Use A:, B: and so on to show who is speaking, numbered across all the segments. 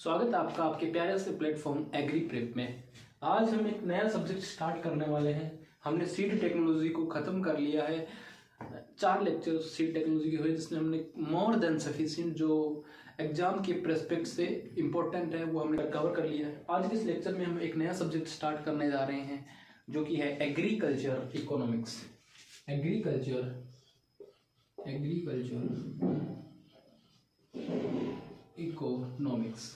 A: स्वागत है आपका आपके प्यारे से प्लेटफॉर्म एग्री प्रेप में। आज हम एक नया सब्जेक्ट स्टार्ट करने वाले हैं। हमने सीड टेक्नोलॉजी को ख़त्म कर लिया है। 4 लेक्चर सीड टेक्नोलॉजी के हुए जिसमें हमने मोर देन सफिशिएंट जो एग्जाम के प्रेस्पेक्ट से इम्पोर्टेंट है वो हमने कवर कर लिया है। आज के इस लेक्चर में हम एक नया सब्जेक्ट स्टार्ट करने जा रहे हैं जो कि है एग्रीकल्चर इकोनॉमिक्स। Agriculture economics.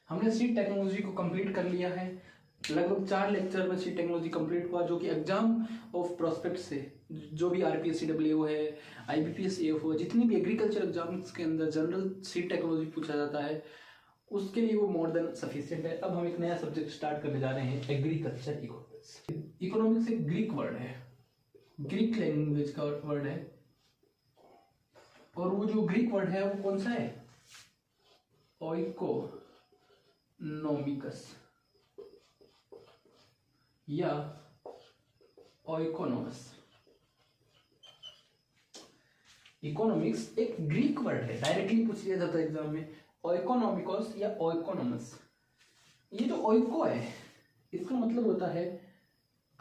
A: हमने सीड टेक्नोलॉजी को कंप्लीट कर लिया है। लगभग 4 लेक्चर में सीड टेक्नोलॉजी कंप्लीट हुआ जो कि एग्जाम ऑफ प्रोस्पेक्ट से जो भी RPSCWO है, IBPS AFO, जितनी भी एग्रीकल्चर एग्जाम्स के अंदर जनरल सीड टेक्नोलॉजी पूछा जाता है उसके लिए वो मोर देन सफिशिएंट है। अब हम एक नया सब्जेक्ट स्टार्ट करने जा रहे हैं, एग्रीकल्चर इकोनॉमिक्स। इकोनॉमिक्स एक ग्रीक वर्ड है, ग्रीक लैंग्वेज का वर्ड है, और वो जो ग्रीक वर्ड है वो कौन सा है? ओइकोनोमिकस या ओइकोनोमस। इकोनॉमिक्स एक ग्रीक वर्ड है, डायरेक्टली पूछ लिया जाता है एग्जाम में, ओइकोनोमिकस या ओइकोनोमस। ये जो ओइको है इसका मतलब होता है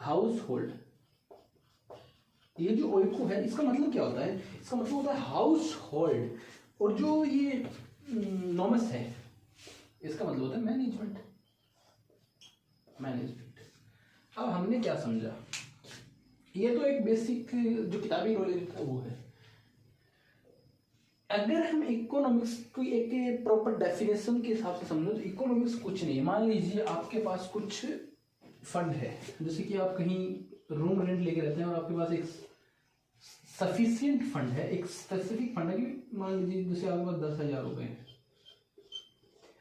A: हाउस होल्ड। ये जो ओइको है इसका मतलब क्या होता है? इसका मतलब होता है हाउस होल्ड, और जो ये नोमस है इसका मतलब होता है मैनेजमेंट। अब हमने क्या समझा, ये तो एक बेसिक जो किताबी नॉलेज था वो है। अगर हम इकोनॉमिक्स की एक प्रॉपर डेफिनेशन के हिसाब से समझो तो इकोनॉमिक्स कुछ नहीं है। मान लीजिए आपके पास कुछ फंड है, जैसे कि आप कहीं रूम रेंट लेके रहते हैं और आपके पास एक सफिशिएंट फंड है, एक स्पेसिफिक फंड है कि मान लीजिए जैसे आपके पास 10,000 रुपए हैं।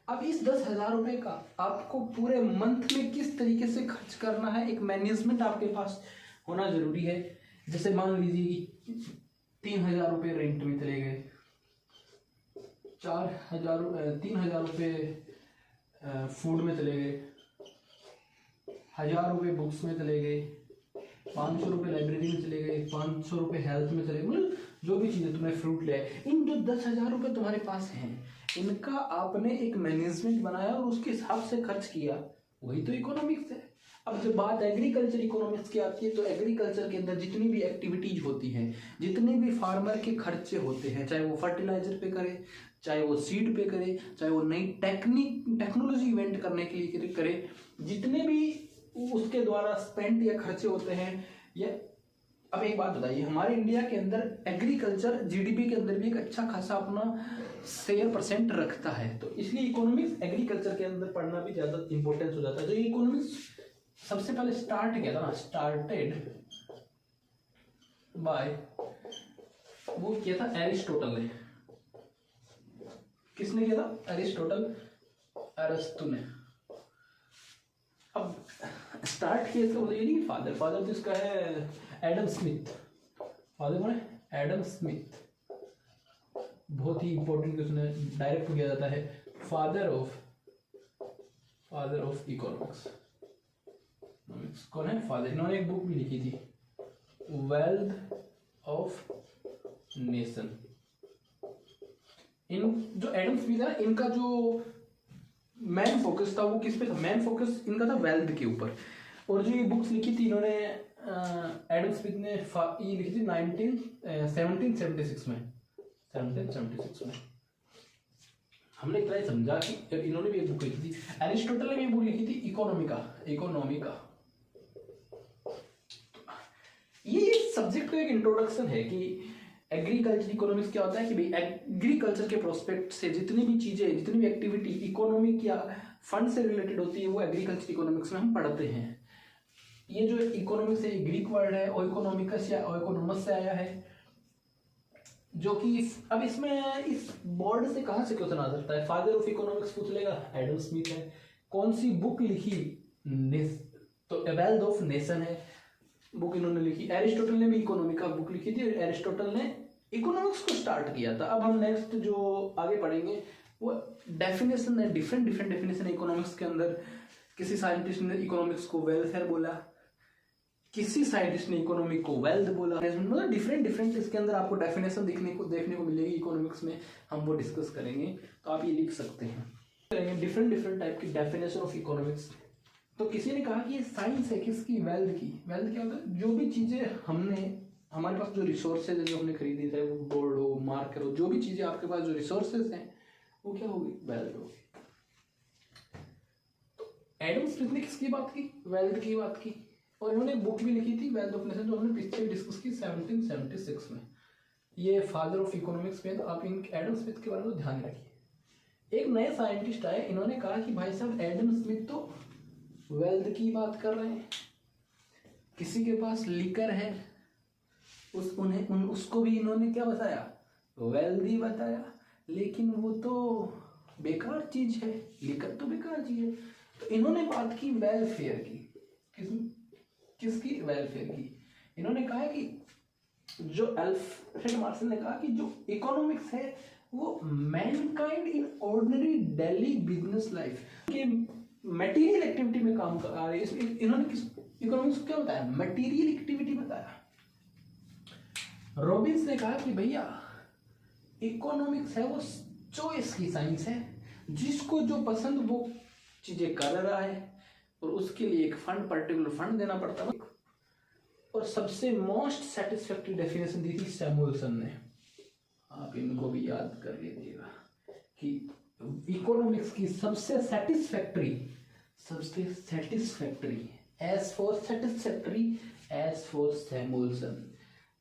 A: अब इस 10,000 रुपए का आपको पूरे मंथ में किस तरीके से खर्च करना है, एक मैनेजमेंट आपके पास होना जरूरी है। जैसे मान लीजिए 3,000 रुपये रेंट में चले गए, 3,000 रुपये फूड में चले गए, 1,000 रुपये बुक्स में चले गए, 500 रुपये लाइब्रेरी में चले गए, 500 रुपये हेल्थ में चले गए, मतलब जो भी चीज़ें तुमने फ्रूट ले आए, इन जो 10,000 रुपये तुम्हारे पास हैं इनका आपने एक मैनेजमेंट बनाया और उसके हिसाब से खर्च किया, वही तो इकोनॉमिक्स है। अब जब बात एग्रीकल्चर इकोनॉमिक्स की आती है तो एग्रीकल्चर के अंदर जितनी भी एक्टिविटीज होती हैं, जितने भी फार्मर के खर्चे होते हैं, चाहे वो फर्टिलाइजर पे करे, चाहे वो सीड पे करे, चाहे वो नई टेक्नोलॉजी इवेंट करने के लिए करे, जितने भी उसके द्वारा स्पेंड या खर्चे होते हैं। या अब एक बात बताइए, हमारे इंडिया के अंदर एग्रीकल्चर GDP के अंदर भी एक अच्छा खासा अपना शेयर % रखता है, तो इसलिए इकोनॉमिक्स एग्रीकल्चर के अंदर पढ़ना भी ज़्यादा इंपॉर्टेंस हो जाता है। जो इकोनॉमिक्स सबसे पहले स्टार्ट किया था ना, स्टार्टेड बाय, वो किया था एरिस्टोटल ने। किसने किया था? एरिस्टोटल, अरस्तु ने। अब स्टार्ट किया इसका मतलब ये नहीं कि फादर तो इसका है एडम स्मिथ। फादर कौन है? Adam Smith. बहुत ही इंपॉर्टेंट क्वेश्चन डायरेक्ट किया जाता है, फादर ऑफ इकोनॉमिक्स कौन है? फादर। इन्होंने एक बुक भी लिखी थी, वेल्थ ऑफ नेशन। इन जो एडम स्मिथ है इनका जो मैन फोकस था वो किस पे था? मैन फोकस इनका था वेल्थ के ऊपर। और जो ये बुक्स लिखी थी इन्होंने, एडम स्मिथ ने ये लिखी थी 1776 में। 1776 में हमने इतना ही समझा कि इन्होंने भी एक बुक लिखी थी, एरिस्टोटल ने भी एक बुक लिखी थी, इकोनॉमिका। ये सब्जेक्ट का एक इंट्रोडक्शन है कि एग्रीकल्चर इकोनॉमिक्स क्या होता है, कि भाई एग्रीकल्चर के प्रोस्पेक्ट से जितनी भी चीजें, जितनी भी एक्टिविटी इकोनॉमिक या फंड से रिलेटेड होती है वो एग्रीकल्चर इकोनॉमिक्स में हम पढ़ते हैं। ये जो इकोनॉमिक्स है ग्रीक वर्ड है, ओइकोनोमिकस या ओइकोनोमस से आया है, जो कि अब इसमें इस बोर्ड से कहाँ से क्वेश्चन आ सकता है? फादर ऑफ इकोनॉमिक्स पूछ लेगा, एडम स्मिथ है। कौन सी बुक लिखी? तो वेल्थ ऑफ नेशन है बुक इन्होंने लिखी। एरिस्टोटल ने भी इकोनॉमिका बुक लिखी थी, एरिस्टोटल ने इकोनॉमिक्स को स्टार्ट किया था। अब हम नेक्स्ट जो आगे पढ़ेंगे वो डेफिनेशन है, डिफरेंट डेफिनेशन है इकोनॉमिक्स के अंदर। किसी साइंटिस्ट ने इकोनॉमिक्स को वेलफेयर बोला, किसी साइंटिस्ट ने इकोनॉमी को वेल्थ बोला, मतलब डिफरेंट इसके अंदर आपको डेफिनेशन देखने को मिलेगी इकोनॉमिक्स में, हम वो डिस्कस करेंगे। तो आप ये लिख सकते हैं डिफरेंट टाइप की डेफिनेशन ऑफ इकोनॉमिक्स। तो किसी ने कहा कि ये साइंस है किसकी, वेल्थ की। वेल्थ क्या होता है, जो भी चीजें हमारे पास जो रिसोर्सेज है जो हमने खरीदी थे, वो गोल्ड हो, मार्कर हो, जो भी चीजें आपके पास जो रिसोर्सेज हैं वो क्या होगी, वेल्थ होगी। तो एडम स्मिथ ने किसकी बात की, वेल्थ की बात की, और इन्होंने एक बुक भी लिखी थी वेल्थ ऑफ नेशन, जो हमने पीछे डिस्कस की 1776 में। ये फादर ऑफ इकोनॉमिक्स में, तो आप इन एडम स्मिथ के बारे में ध्यान रखिए। एक नए साइंटिस्ट आए, इन्होंने कहा कि भाई साहब एडम स्मिथ तो वेल्थ की बात कर रहे हैं, किसी के पास लिकर है उसको भी इन्होंने क्या बताया, वेल्थ ही बताया, लेकिन वो तो बेकार चीज है, लिकर तो बेकार चीज है। तो इन्होंने बात की वेलफेयर की, किसकी, वेलफेयर की। इन्होंने कहा कि जो अल्फ्रेड मार्शल ने कहा कि जो इकोनॉमिक्स है वो Mankind in ordinary daily business life के मटेरियल एक्टिविटी में काम कर रही है। इन्होंने किस इकोनॉमिक्स को क्या बताया, मटेरियल एक्टिविटी बताया। रॉबिन्स ने कहा कि भैया इकोनॉमिक्स है वो चॉइस की साइंस है, जिसको जो पसंद वो चीजें कर रहा है, और उसके लिए एक फंड, पर्टिकुलर फंड देना पड़ता है। और सबसे मोस्ट सेटिस्फैक्टरी डेफिनेशन दी थी सैमुअलसन ने, आप इनको भी याद कर लीजिएगा कि इकोनॉमिक्स की सबसे सेटिस्फैक्टरी, एज फॉर सैमुअलसन।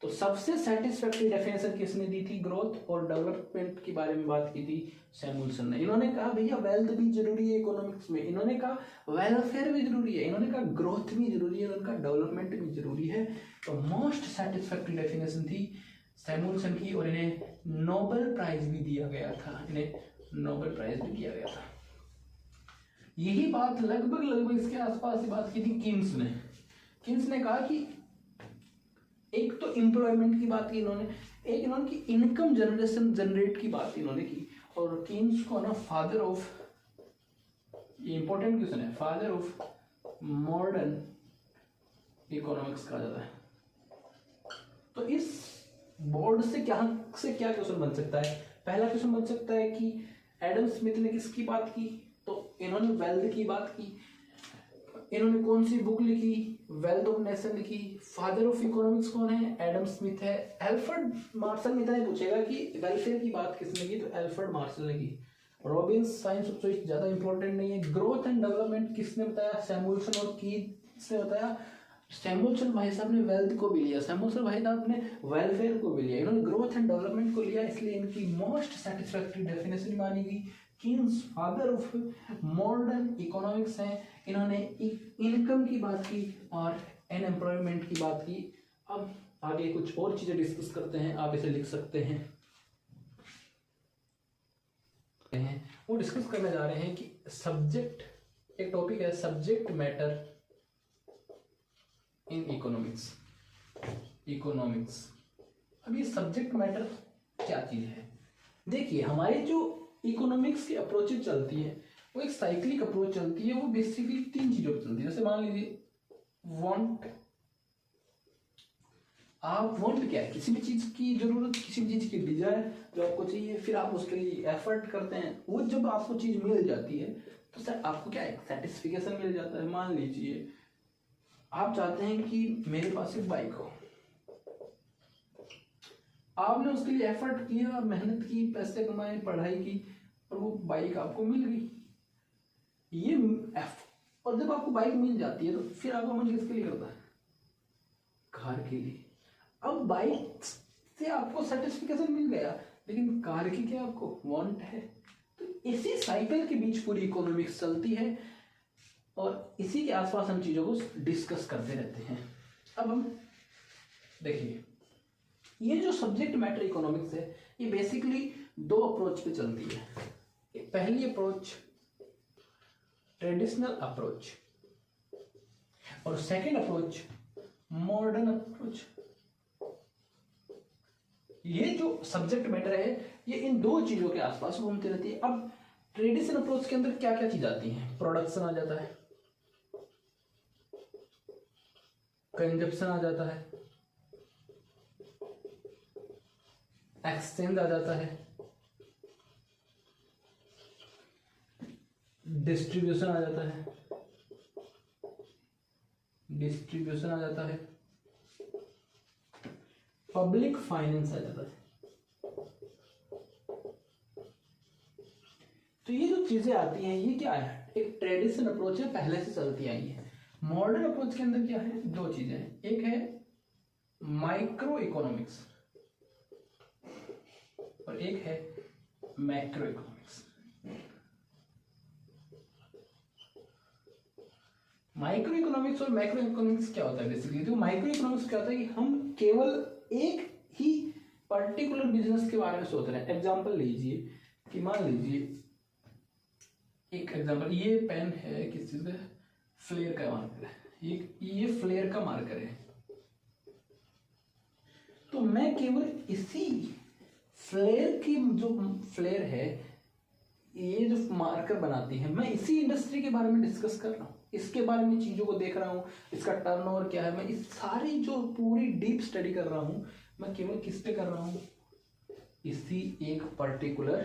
A: तो सबसे सेटिस्फैक्टरी डेफिनेशन किसने दी थी, ग्रोथ और डेवलपमेंट के बारे में बात की थी सैमुअलसन ने। इन्होंने कहा भैया वेल्थ भी जरूरी है इकोनॉमिक्स में, इन्होंने कहा वेलफेयर भी जरूरी है, इन्होंने कहा ग्रोथ भी जरूरी है, उनका डेवलपमेंट भी जरूरी है। तो मोस्ट सेटिस्फैक्टरी डेफिनेशन थी सैमुअलसन की, और इन्हें नोबेल प्राइज भी दिया गया था, यही बात लगभग इसके आसपास बात की थी किन्स ने कहा कि एक तो एम्प्लॉयमेंट की बात की इन्होंने, एक इन्होंने की इनकम जनरेट की बात इन्होंने की, और कीन्स को ना फादर ऑफ, ये इंपॉर्टेंट क्वेश्चन है, फादर ऑफ मॉडर्न इकोनॉमिक्स कहा जाता है। तो इस बोर्ड से क्या क्वेश्चन बन सकता है, पहला क्वेश्चन बन सकता है कि एडम स्मिथ ने किसकी बात की, तो इन्होंने वेल्थ की बात की, इन्होंने कौन सी बुक लिखी, वेल्थ ऑफ नेशन लिखी, फादर ऑफ इकोनॉमिक्स कौन है, एडम स्मिथ है। एल्फ्रेड मार्शल में इतना ही पूछेगा कि वेलफेयर की बात किसने की, तो एल्फ्रेड मार्शल ने की। रॉबिन्स साइंस ऑफ चॉइस ज्यादा इंपॉर्टेंट नहीं है। ग्रोथ एंड डेवलपमेंट किसने बताया, सैमुअलसन और कीन्स ने बताया। सैमुअलसन भाई साहब ने वेल्थ को भी लिया, सैमुअलसन भाई साहब ने वेलफेयर को भी लिया, इन्होंने ग्रोथ एंड डेवलपमेंट को लिया, इसलिए इनकी मोस्ट सेटिस्फैक्टरी डेफिनेशन मानी गई। Keynes father of modern economics हैं, इन्होंने इनकम की बात की और अनएम्प्लॉयमेंट की बात की। अब आगे कुछ और चीजें डिस्कस करते हैं, आप इसे लिख सकते हैं। वो डिस्कस करने जा रहे हैं कि सब्जेक्ट, एक टॉपिक है सब्जेक्ट मैटर इन इकोनॉमिक्स। अब ये सब्जेक्ट मैटर क्या चीज है, देखिए हमारे जो इकोनॉमिक्स की अप्रोचेज चलती है वो एक साइक्लिक अप्रोच चलती है, वो बेसिकली 3 चीजों पर चलती है। जैसे मान लीजिए वांट, आप वांट क्या है, किसी भी चीज की जरूरत, किसी भी चीज की डिजायर जो आपको चाहिए, फिर आप उसके लिए एफर्ट करते हैं, वो जब आपको चीज मिल जाती है तो सर आपको क्या है, सेटिस्फिकेशन मिल जाता है। मान लीजिए आप चाहते हैं कि मेरे पास एक बाइक हो, आपने उसके लिए एफर्ट किया, मेहनत की, पैसे कमाए, पढ़ाई की, और वो बाइक आपको मिल गई। ये और जब आपको बाइक मिल जाती है तो फिर आपका मन किसके लिए करता है, कार के लिए। अब बाइक से आपको सेटिस्फिकेशन मिल गया, लेकिन कार की क्या आपको वांट है। तो इसी साइकिल के बीच पूरी इकोनॉमिक्स चलती है, और इसी के आसपास हम चीजों को डिस्कस करते रहते हैं। अब हम देखिए, ये जो सब्जेक्ट मैटर इकोनॉमिक्स है, ये बेसिकली 2 अप्रोच पे चलती है। पहली अप्रोच ट्रेडिशनल अप्रोच, और सेकंड अप्रोच मॉडर्न अप्रोच। ये जो सब्जेक्ट मैटर है ये इन 2 चीजों के आसपास घूमती रहती है। अब ट्रेडिशनल अप्रोच के अंदर क्या क्या चीज आती है, प्रोडक्शन आ जाता है, कंजप्शन आ जाता है, एक्सचेंज आ जाता है, डिस्ट्रीब्यूशन आ जाता है, डिस्ट्रीब्यूशन आ जाता है, पब्लिक फाइनेंस आ जाता है। तो ये जो चीजें आती हैं ये क्या है, एक ट्रेडिशनल अप्रोच है, पहले से चलती आई है। मॉडर्न अप्रोच के अंदर क्या है, दो चीजें हैं, एक है माइक्रो इकोनॉमिक्स और एक है मैक्रो इकोनॉमिक्स। माइक्रो इकोनॉमिक्स और मैक्रो इकोनॉमिक्स क्या होता है बेसिकली, तो माइक्रो इकोनॉमिक्स क्या होता है कि हम केवल एक ही पर्टिकुलर बिजनेस के बारे में सोच रहे हैं। एग्जांपल लीजिए कि मान लीजिए एक एग्जांपल, ये पेन है किस चीज का, फ्लेयर का मार्कर है, ये फ्लेयर का मार्कर है। तो मैं केवल इसी फ्लेयर की जो फ्लेयर है, ये जो मार्कर बनाती है, मैं इसी इंडस्ट्री के बारे में डिस्कस कर रहा हूँ, इसके बारे में चीजों को देख रहा हूँ, इसका टर्नओवर क्या है, मैं इस सारी जो पूरी डीप स्टडी कर रहा हूँ, मैं केवल किस पे कर रहा हूँ, इसी एक पर्टिकुलर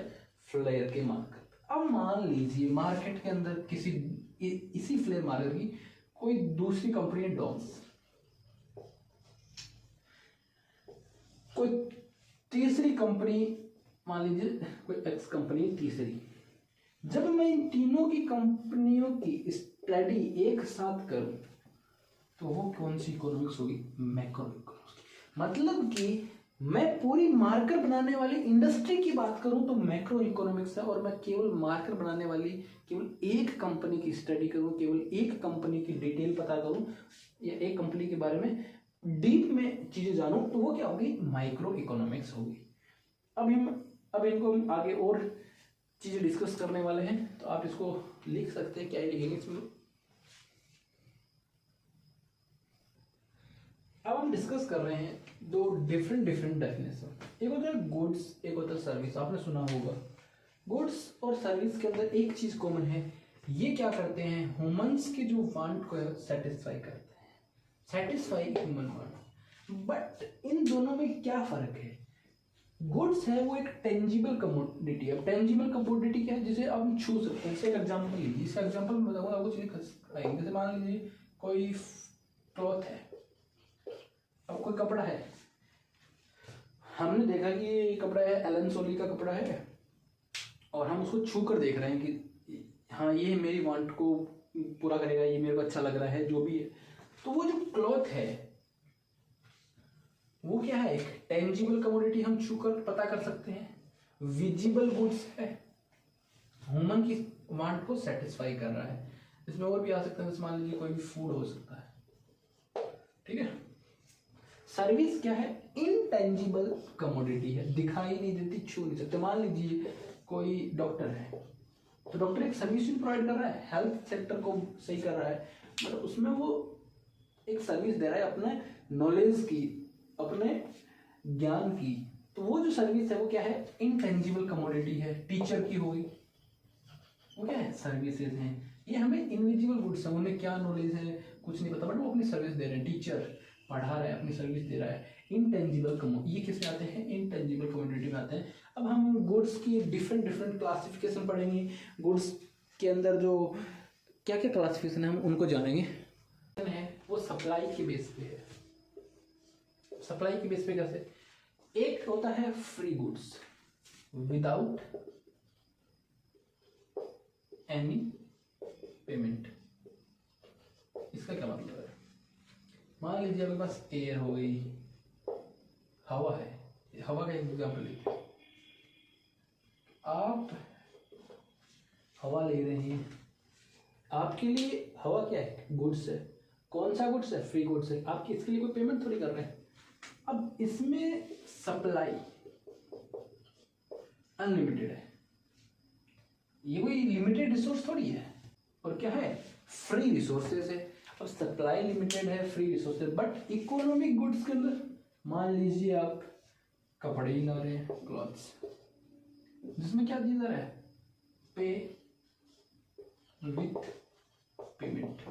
A: फ्लेयर के मार्कर। अब मान लीजिए मार्केट के अंदर किसी इसी फ्लेयर मार्कर की कोई दूसरी कंपनी है, डॉम्स, कोई तीसरी कंपनी, मान लीजिए कोई एक्स कंपनी तीसरी। जब मैं इन तीनों की कंपनियों की स्टडी एक साथ करूं तो वो कौन सी इकोनॉमिक्स होगी, मैक्रो इकोनॉमिक्स। मतलब कि मैं पूरी मार्कर बनाने वाली इंडस्ट्री की बात करूं तो मैक्रो इकोनॉमिक्स है, और मैं केवल मार्कर बनाने वाली केवल एक कंपनी की स्टडी करूं, केवल एक कंपनी की डिटेल पता करूं या एक कंपनी के बारे में डीप में चीजें जानूं तो वो क्या होगी, माइक्रो इकोनॉमिक्स होगी। अब इनको हम आगे और चीजें डिस्कस करने वाले हैं, तो आप इसको लिख सकते हैं, क्या लिखेंगे इसमें। अब हम डिस्कस कर रहे हैं दो डिफरेंट डेफिनेशन, एक होता है गुड्स, एक होता है सर्विस। आपने सुना होगा गुड्स और सर्विस के अंदर एक चीज कॉमन है, ये क्या करते हैं, ह्यूमंस के जो वांट को सेटिस्फाई करते हैं, satisfy human want. But in दोनों में क्या फर्क है, गुड्स है वो एक टेंजिबल कमोडिटी है। टेंजिबल कमोडिटी क्या है, जिसे आप छू सकते हैं। जैसे एग्जांपल लीजिए, इस एग्जांपल में बताऊंगा आपको चीजें आएंगी। जैसे मान लीजिए कोई क्लॉथ है, अब कोई कपड़ा है, हमने देखा कि ये कपड़ा है एलन सोली का कपड़ा है, और हम उसको छू कर देख रहे हैं कि हाँ ये मेरी वांट को पूरा करेगा, ये मेरे को अच्छा लग रहा है, जो भी है। तो वो जो क्लॉथ है वो क्या है, एक टेंजिबल कमोडिटी, हम छू कर पता कर सकते हैं। विजिबल गुड्स है, ह्यूमन की वांट को सेटिस्फाई कर रहा है। इसमें और भी आ सकता है, जैसे मान लीजिए कोई भी फूड हो सकता है, ठीक है। सर्विस क्या है, इनटेंजिबल कमोडिटी है, दिखाई नहीं देती, छू नहीं सकते। मान लीजिए कोई डॉक्टर है, तो डॉक्टर एक सर्विस प्रोवाइड कर रहा है, हेल्थ सेक्टर को सही कर रहा है, मतलब उसमें वो एक सर्विस दे रहा है अपने नॉलेज की, अपने ज्ञान की। तो वो जो सर्विस है वो क्या है, इनटेंजिबल कमोडिटी है। टीचर की होगी, वो क्या है, सर्विसेज हैं। ये हमें इनविजिबल गुड्स है, उन्हें क्या नॉलेज है कुछ नहीं पता, बट वो अपनी सर्विस दे रहे हैं। टीचर पढ़ा रहा है, अपनी सर्विस दे रहा है। इनटेंजिबल कमोडिटी, ये किस में आते हैं, इनटेंजिबल कमोडिटी में आते हैं। अब हम गुड्स की डिफरेंट डिफरेंट क्लासिफिकेशन पढ़ेंगे। गुड्स के अंदर जो क्या क्या क्लासिफिकेशन है हम उनको जानेंगे। वो सप्लाई के बेस पे है। सप्लाई के बेस पे कैसे, एक होता है free goods without any payment. इसका क्या मतलब है, मान लीजिए आपके पास एयर हो गई, हवा है, हवा का एक एग्जाम्पल लीजिए। आप हवा ले रहे हैं, आपके लिए हवा क्या है, गुड्स है। कौन सा गुड्स है, फ्री गुड्स है। आप इसके लिए कोई पेमेंट थोड़ी कर रहे हैं। अब इसमें सप्लाई अनलिमिटेड है, ये कोई लिमिटेड रिसोर्स थोड़ी है, और क्या है, फ्री रिसोर्सेज है। अब सप्लाई लिमिटेड है, free resources, but economic goods के अंदर मान लीजिए आप कपड़े ही ला रहे हैं, क्लॉथ्स, जिसमें क्या दिया जा रहा है, पे विथ पेमेंट।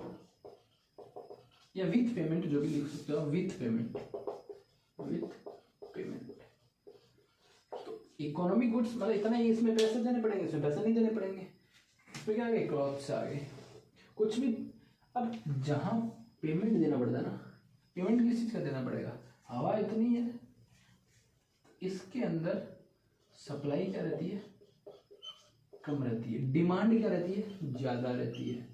A: या विथ पेमेंट, जो भी लिख सकते हो विथ पेमेंट, तो इकोनॉमिक गुड्स मतलब इतना ही, इसमें पैसे देने पड़ेंगे, इसमें पैसे नहीं देने पड़ेंगे, इसमें क्या आ गए, क्लॉथ्स आ गए, कुछ भी। अब जहाँ पेमेंट देना पड़ता है ना, पेमेंट किस चीज़ का देना पड़ेगा, हवा इतनी है, इसके अंदर सप्लाई क्या रहती है, कम रहती है, डिमांड क्या रहती है, ज़्यादा रहती है।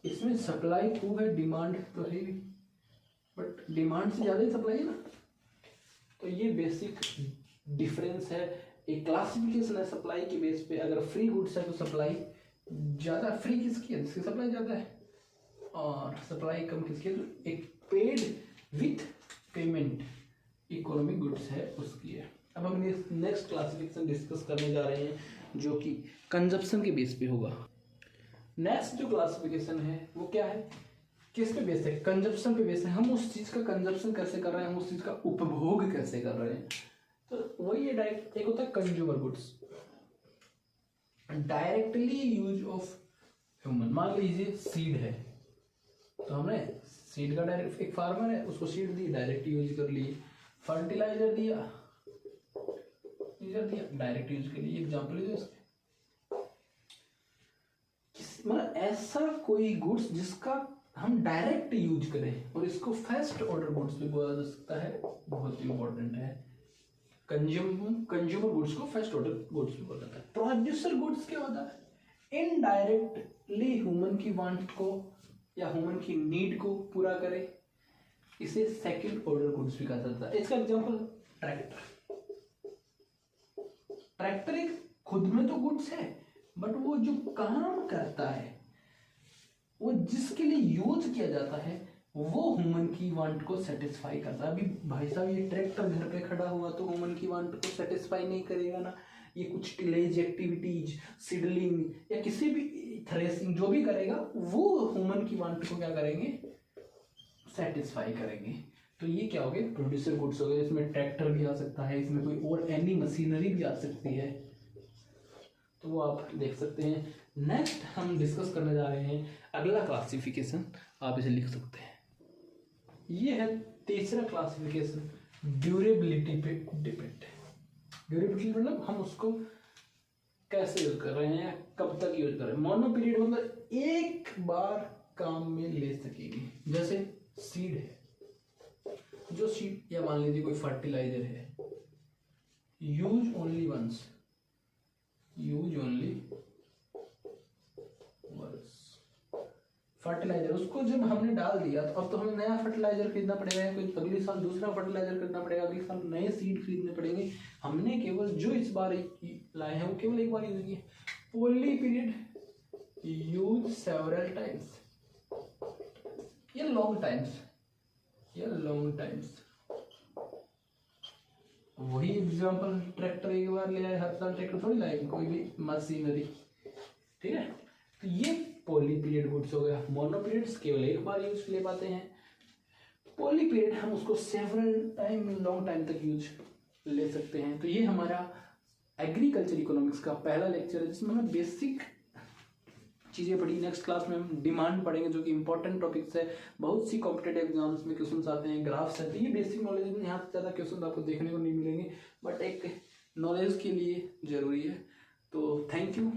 A: इसमें सप्लाई खूब है, डिमांड तो है भी, बट डिमांड से ज़्यादा ही सप्लाई है ना। तो ये बेसिक डिफरेंस है, एक क्लासिफिकेशन है सप्लाई के बेस पे। अगर फ्री गुड्स है तो सप्लाई ज़्यादा, फ्री किसकी है, जिसकी सप्लाई ज़्यादा है, और सप्लाई कम किसकी है, तो एक paid with payment economic goods है उसकी है। अब हम नेक्स्ट क्लासिफिकेशन डिस्कस करने जा रहे हैं, जो कि कंजप्शन के बेस पे होगा। नेक्स्ट जो क्लासिफिकेशन है वो क्या है, किस पे बेस है, कंजप्शन पे बेस है। हम उस चीज़ का कंजप्शन कैसे कर रहे हैं, हम उस चीज़ का उपभोग कैसे कर रहे हैं, तो वही है डायरेक्ट। एक होता है consumer goods, directly use of human. मान लीजिए सीड है, तो हमने सीड का डायरेक्ट, एक फार्मर है उसको सीड दी, डायरेक्ट यूज कर लिए। फर्टिलाइजर दिया, डायरेक्ट यूज के लिए। एग्जाम्पल है इसके, मतलब ऐसा कोई गुड्स जिसका हम डायरेक्ट यूज करें, और इसको फर्स्ट ऑर्डर गुड्स भी बोला जा सकता है, बहुत इंपॉर्टेंट है। कंज्यूमर गुड्स को फर्स्ट ऑर्डर गुड्स भी बोला जाता है। प्रोड्यूसर गुड्स क्या होता है, इनडायरेक्टली ह्यूमन की वांट को या ह्यूमन की नीड को पूरा करे, इसे सेकंड ऑर्डर गुड्स भी कहा जाता है। इसका एग्जांपल ट्रैक्टर। ट्रैक्टर एक खुद में तो गुड्स है, बट वो जो काम करता है, वो जिसके लिए यूज किया जाता है, वो ह्यूमन की वांट को सेटिस्फाई करता है। अभी भाई साहब ये ट्रैक्टर घर पे खड़ा हुआ तो ह्यूमन की वांट को सेटिस्फाई नहीं करेगा ना। ये कुछ टिलेज एक्टिविटीज, सीडलिंग या किसी भी थ्रेसिंग जो भी करेगा, वो ह्यूमन की वांट को क्या करेंगे, सेटिस्फाई करेंगे। तो ये क्या हो गए, प्रोड्यूसर गुड्स हो गए। इसमें ट्रैक्टर भी आ सकता है, इसमें कोई और एनी मशीनरी भी आ सकती है, तो वो आप देख सकते हैं। नेक्स्ट हम डिस्कस करने जा रहे हैं अगला क्लासिफिकेशन, आप इसे लिख सकते हैं। ये है तीसरा क्लासिफिकेशन, ड्यूरेबिलिटी पे डिपेंड है। ड्यूरेबिलिटी मतलब हम उसको कैसे यूज कर रहे हैं, कब तक यूज कर रहे हैं। मोनो पीरियड मतलब एक बार काम में ले सकेंगे, जैसे सीड है, जो सीड, या मान लीजिए कोई फर्टिलाइजर है, यूज ओनली वंस, फर्टिलाइजर उसको जब हमने डाल दिया, तो अब तो हमें नया फर्टिलाइजर खरीदना पड़ेगा, कोई अगले साल दूसरा फर्टिलाइजर खरीदना पड़ेगा, अगले साल नए सीड खरीदने पड़ेंगे। हमने केवल जो इस बार लाए हैं वो केवल एक बार यूज किए। Poly period, use several times या लॉन्ग टाइम्स, वही एग्जांपल, ट्रैक्टर एक बार ले आए, हर साल ट्रैक्टर थोड़ी लाएंगे, कोई भी मशीनरी, ठीक है। तो ये पॉली पीरियड गुड्स हो गया। मोनो पीरियड्स केवल एक बार यूज ले पाते हैं। पॉली पीरियड हम उसको सेवरल टाइम, लॉन्ग टाइम तक यूज ले सकते हैं। तो ये हमारा एग्रीकल्चर इकोनॉमिक्स का पहला लेक्चर है, जिसमें हमने बेसिक चीज़ें पढ़ी। नेक्स्ट क्लास में हम डिमांड पढ़ेंगे, जो कि इंपॉर्टेंट टॉपिक्स है। बहुत सी कॉम्पिटेटिव एग्जाम्स में क्वेश्चंस आते हैं, ग्राफ्स है, तो ये बेसिक नॉलेज में यहाँ से ज़्यादा क्वेश्चन आपको देखने को नहीं मिलेंगे, बट एक नॉलेज के लिए ज़रूरी है। तो थैंक यू।